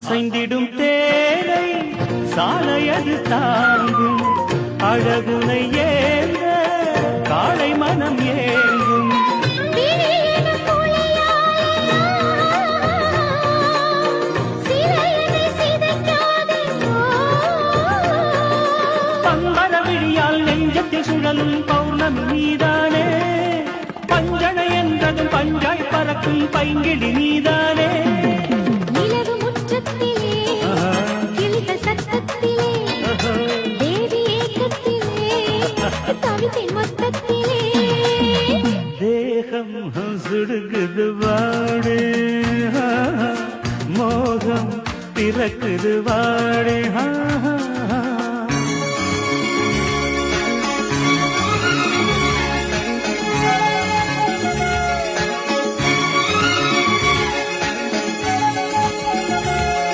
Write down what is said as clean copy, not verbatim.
அசைந்திடும் தேனை சாலையது தாங்கும் அழகுனை ஏந்த காளை மனம் ஏங்கும் பம்பர விழியால் நெஞ்சத்தில் சுழலும் பௌர்ணமி நீதானே பஞ்சனை என்றதும் பஞ்சாய் பறக்கும் பைங்கிழி நீதானே தேகம் சுடுகுது வாடு மோகம் பிறக்குது வாடு